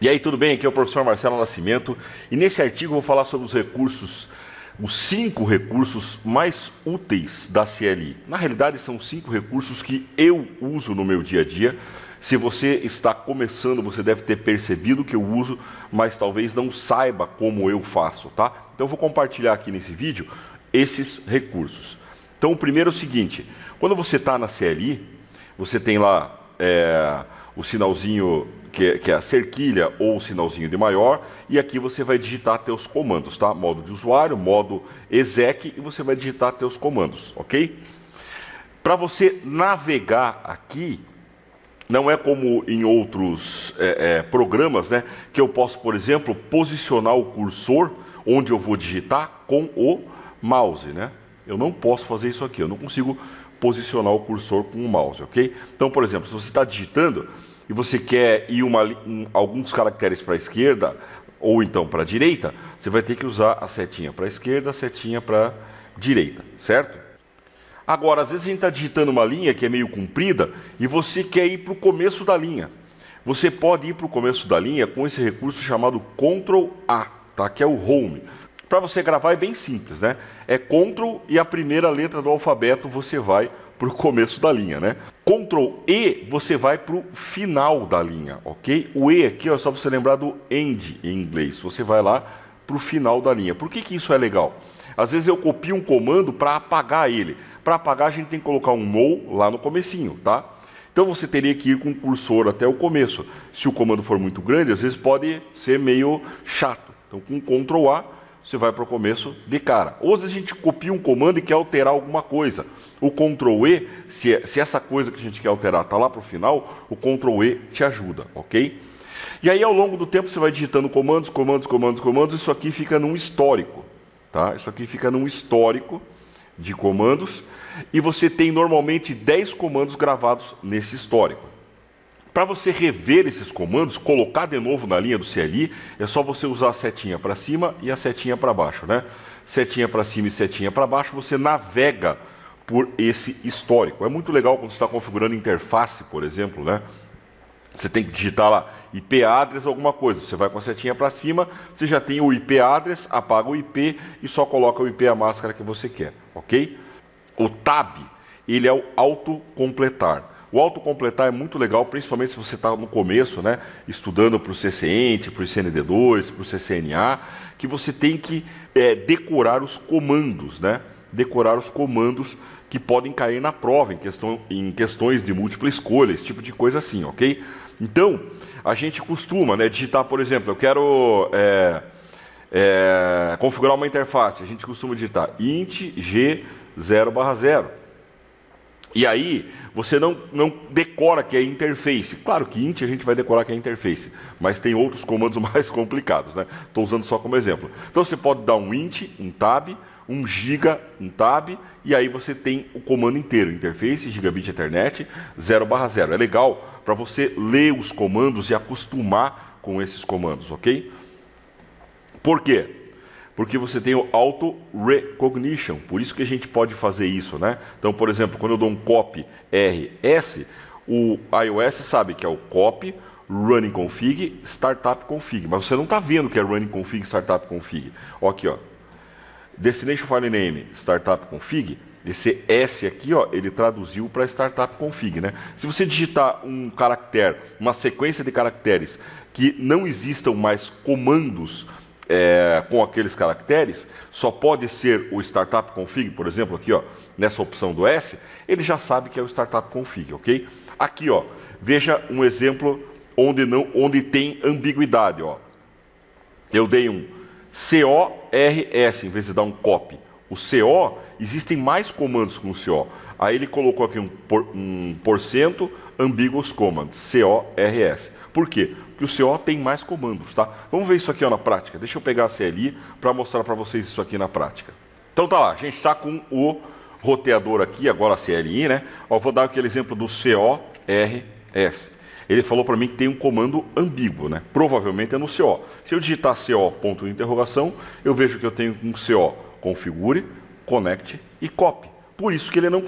E aí, tudo bem? Aqui é o professor Marcelo Nascimento e nesse artigo eu vou falar sobre os recursos, os 5 recursos mais úteis da CLI. Na realidade, são 5 recursos que eu uso no meu dia a dia. Se você está começando, você deve ter percebido que eu uso, mas talvez não saiba como eu faço, tá? Então eu vou compartilhar aqui nesse vídeo esses recursos. Então o primeiro é o seguinte: quando você está na CLI, você tem lá o sinalzinho que é a cerquilha ou o sinalzinho de maior, e aqui você vai digitar teus comandos, tá? Modo de usuário, modo exec, e você vai digitar teus comandos, ok? Para você navegar aqui, não é como em outros programas, né? Que eu posso, por exemplo, posicionar o cursor onde eu vou digitar com o mouse, né? Eu não posso fazer isso aqui, eu não consigo posicionar o cursor com o mouse, ok? Então, por exemplo, se você está digitando e você quer ir alguns caracteres para a esquerda ou então para a direita, você vai ter que usar a setinha para a esquerda, a setinha para a direita, certo? Agora, às vezes a gente está digitando uma linha que é meio comprida e você quer ir para o começo da linha. Você pode ir para o começo da linha com esse recurso chamado Ctrl A, tá? Que é o Home. Para você gravar é bem simples, né? É Ctrl e a primeira letra do alfabeto você vai para o começo da linha, né? Ctrl E você vai para o final da linha, ok? O E aqui é só você lembrar do end em inglês. Você vai lá para o final da linha. Por que isso é legal? Às vezes eu copio um comando para apagar ele. Para apagar a gente tem que colocar um no lá no comecinho, tá? Então você teria que ir com o cursor até o começo. Se o comando for muito grande, às vezes pode ser meio chato. Então com Ctrl A você vai para o começo de cara. Ou às vezes a gente copia um comando e quer alterar alguma coisa. O Ctrl E, se essa coisa que a gente quer alterar está lá para o final, o Ctrl E te ajuda, ok? E aí ao longo do tempo você vai digitando comandos, isso aqui fica num histórico, tá? Isso aqui fica num histórico de comandos e você tem normalmente 10 comandos gravados nesse histórico. Para você rever esses comandos, colocar de novo na linha do CLI, é só você usar a setinha para cima e a setinha para baixo, né? Setinha para cima e setinha para baixo, você navega por esse histórico. É muito legal quando você está configurando interface, por exemplo, né? Você tem que digitar lá IP address alguma coisa. Você vai com a setinha para cima, você já tem o IP address, apaga o IP e só coloca o IP a máscara que você quer, ok? O Tab, ele é o autocompletar. O autocompletar é muito legal, principalmente se você está no começo, né, estudando para o CCENT, para o CND2, para o CCNA, que você tem que decorar os comandos, né? Decorar os comandos que podem cair na prova, em questões de múltipla escolha, esse tipo de coisa assim, ok? Então, a gente costuma, né, digitar, por exemplo, eu quero configurar uma interface, a gente costuma digitar int g 0/0. E aí, você não decora que é interface. Claro que int a gente vai decorar que é interface, mas tem outros comandos mais complicados, né? Estou usando só como exemplo. Então você pode dar um int, um tab, um giga, um tab, e aí você tem o comando inteiro, interface, gigabit ethernet, 0/0. É legal para você ler os comandos e acostumar com esses comandos, ok? Por quê? Porque você tem o Auto Recognition, por isso que a gente pode fazer isso, né? Então, por exemplo, quando eu dou um copy RS, o iOS sabe que é o copy, running config, startup config, mas você não está vendo que é running config, startup config. Ó, aqui, ó, destination file name, startup config, esse S aqui, ó, ele traduziu para startup config, né? Se você digitar um caractere, uma sequência de caracteres que não existam mais comandos com aqueles caracteres, só pode ser o startup config, por exemplo, aqui, ó, nessa opção do S, ele já sabe que é o startup config, ok? Aqui, ó, veja um exemplo onde tem ambiguidade, ó. Eu dei um CORS em vez de dar um copy. O CO, existem mais comandos com o CO. Aí ele colocou aqui um porcento ambiguous commands, CORS. Por quê? Porque o CO tem mais comandos, tá? Vamos ver isso aqui, ó, na prática. Deixa eu pegar a CLI para mostrar para vocês isso aqui na prática. Então tá lá, a gente está com o roteador aqui, agora a CLI, né? Ó, vou dar aquele exemplo do CORS. Ele falou para mim que tem um comando ambíguo, né? Provavelmente é no CO. Se eu digitar CO, ponto de interrogação, eu vejo que eu tenho um CO configure, connect e copy. Por isso que ele não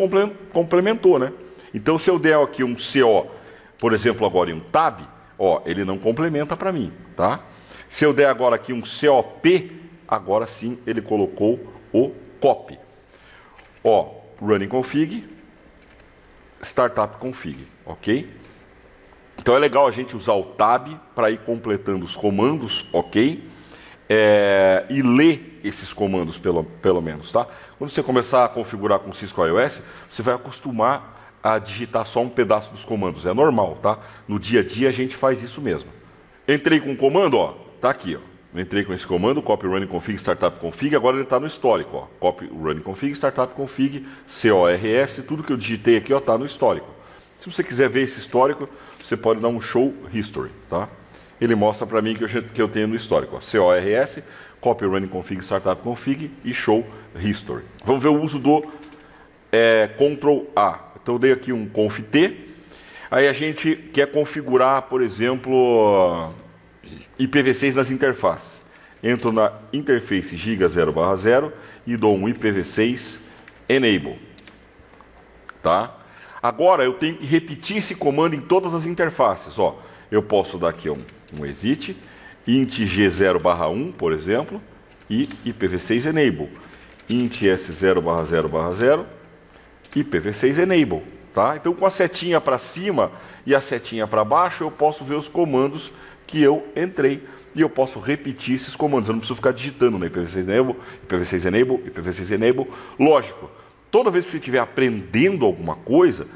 complementou, né? Então, se eu der aqui um CO, por exemplo, agora em um tab, ó, ele não complementa para mim, tá? Se eu der agora aqui um COP, agora sim ele colocou o copy. Ó, running config, startup config, ok? Então é legal a gente usar o tab para ir completando os comandos, ok? E ler esses comandos pelo menos, tá? Quando você começar a configurar com Cisco iOS, você vai acostumar a digitar só um pedaço dos comandos, é normal, tá? No dia a dia a gente faz isso mesmo. Entrei com o comando, ó, tá aqui, ó. Entrei com esse comando, copy running config startup config, agora ele está no histórico, ó. Copy running config startup config, CORS, tudo que eu digitei aqui, ó, tá no histórico. Se você quiser ver esse histórico, você pode dar um show history, tá? Ele mostra para mim que eu tenho no histórico, ó, CORS, copy running config startup config e show history. Vamos ver o uso do Ctrl A. Então eu dei aqui um conf T. Aí a gente quer configurar, por exemplo, IPv6 nas interfaces. Entro na interface giga 0/0 e dou um IPv6 enable. Tá? Agora eu tenho que repetir esse comando em todas as interfaces. Ó, eu posso dar aqui um exit, int g0/1, por exemplo, e IPv6 enable. Int s0/0/0, IPv6 enable. Tá? Então com a setinha para cima e a setinha para baixo eu posso ver os comandos que eu entrei e eu posso repetir esses comandos. Eu não preciso ficar digitando no IPv6 enable, IPv6 enable, IPv6 enable. Lógico, toda vez que você estiver aprendendo alguma coisa,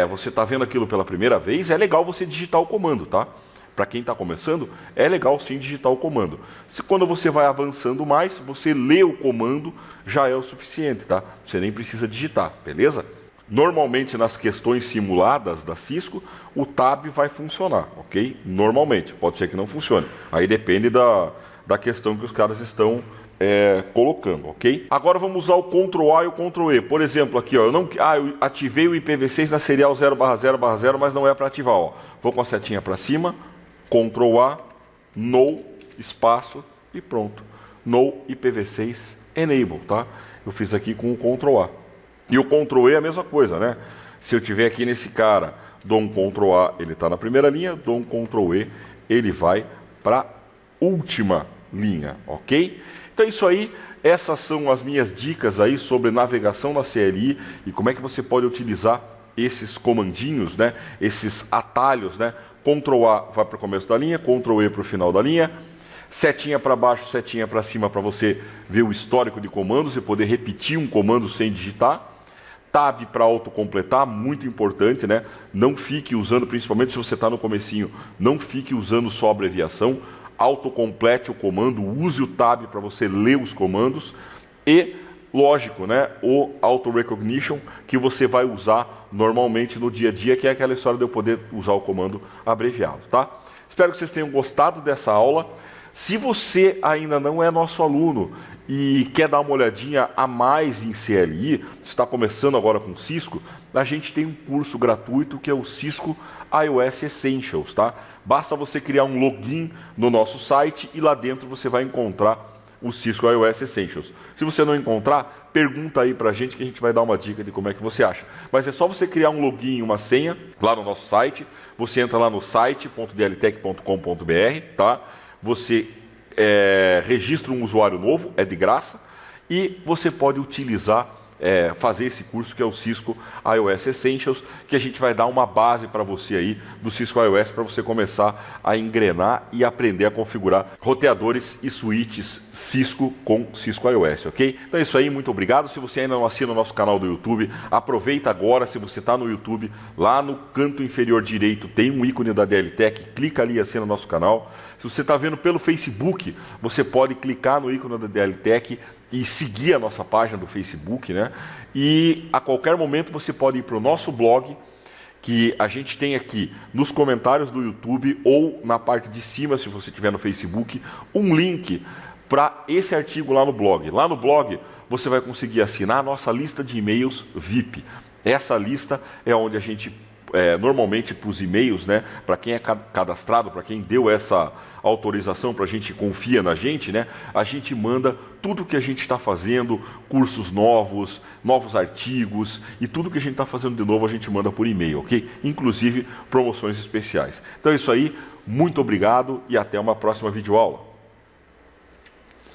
você está vendo aquilo pela primeira vez, é legal você digitar o comando, tá? Para quem está começando, é legal sim digitar o comando. Se quando você vai avançando mais, você lê o comando, já é o suficiente, tá? Você nem precisa digitar, beleza? Normalmente nas questões simuladas da Cisco, o tab vai funcionar, ok? Normalmente, pode ser que não funcione. Aí depende da questão que os caras estão colocando, ok? Agora vamos usar o Ctrl A e o Ctrl E. Por exemplo, aqui, ó, eu ativei o IPv6 na serial 0/0/0, mas não é para ativar, ó. Vou com a setinha para cima, Ctrl A, no, espaço e pronto. No IPv6 enable, tá? Eu fiz aqui com o Ctrl A. E o Ctrl E é a mesma coisa, né? Se eu tiver aqui nesse cara, dou um Ctrl A, ele está na primeira linha, dou um Ctrl E, ele vai para a última linha, ok? Então isso aí, essas são as minhas dicas aí sobre navegação na CLI e como é que você pode utilizar esses comandinhos, né? Esses atalhos, né? Ctrl A vai para o começo da linha, Ctrl E para o final da linha, setinha para baixo, setinha para cima para você ver o histórico de comandos e poder repetir um comando sem digitar. Tab para autocompletar, muito importante, né? Não fique usando, principalmente se você está no comecinho, não fique usando só abreviação. Autocomplete o comando, use o tab para você ler os comandos. E, lógico, né? O Auto Recognition, que você vai usar normalmente no dia a dia, que é aquela história de eu poder usar o comando abreviado, tá? Espero que vocês tenham gostado dessa aula. Se você ainda não é nosso aluno e quer dar uma olhadinha a mais em CLI, está começando agora com Cisco, a gente tem um curso gratuito que é o Cisco iOS Essentials, tá? Basta você criar um login no nosso site e lá dentro você vai encontrar o Cisco iOS Essentials. Se você não encontrar, pergunta aí pra gente que a gente vai dar uma dica de como é que você acha. Mas é só você criar um login e uma senha lá no nosso site, você entra lá no site.dltech.com.br, tá? Você registra um usuário novo, é de graça, e você pode utilizar, fazer esse curso que é o Cisco iOS Essentials, que a gente vai dar uma base para você aí do Cisco iOS para você começar a engrenar e aprender a configurar roteadores e switches Cisco com Cisco iOS, ok? Então é isso aí, muito obrigado. Se você ainda não assina o nosso canal do YouTube, aproveita agora. Se você está no YouTube, lá no canto inferior direito tem um ícone da DLTech, clica ali e assina o nosso canal. Se você está vendo pelo Facebook, você pode clicar no ícone da DLTech e seguir a nossa página do Facebook, né? E a qualquer momento você pode ir para o nosso blog, que a gente tem aqui nos comentários do YouTube ou na parte de cima, se você estiver no Facebook, um link para esse artigo lá no blog. Lá no blog você vai conseguir assinar a nossa lista de e-mails VIP. Essa lista é onde a gente normalmente para os e-mails, né? Para quem é cadastrado, para quem deu essa autorização, para a gente confia na gente, né? A gente manda tudo que a gente está fazendo, cursos novos, novos artigos e tudo que a gente está fazendo de novo a gente manda por e-mail, ok? Inclusive promoções especiais. Então é isso aí, muito obrigado e até uma próxima videoaula.